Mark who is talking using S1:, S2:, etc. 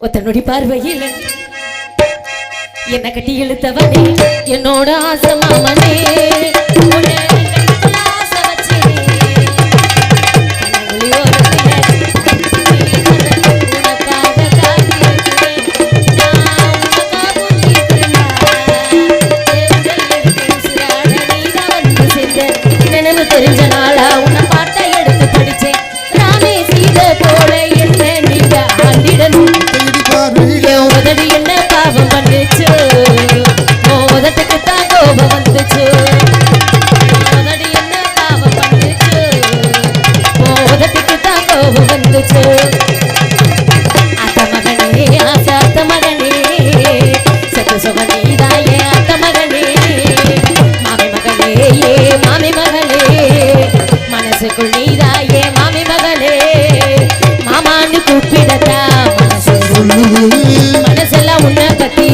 S1: ஒத்தனுடைய பார்வையில் என்ன கட்டி இழுத்தவனே என்னோட ஆசை மாமனே தெரிஞ்ச நாளா உன்னை பாட்டை எடுத்து படிச்சேன் ராமே சீத போல என்ன நீங்க ஆண்டிடணும் உதவி என்ன பாவம் பண்ணுச்சு உதட்டுக்கு தான் கோபம் வந்துச்சு உதவி என்ன பாவம் பண்ணுச்சு உதட்டுக்கு தான் கோபம் வந்துச்சு அத்த மகனே ஆசை அத்த மகனே சத்து சுகனீதாயே அத்த மகனே மாமி மகளே ஏ மாமி மகளே மனசுக்குள் நீதாயே மாமி மகளே மாமான்னு கூப்பிடத்தா மனசெல்லாம் உன்னை பத்தி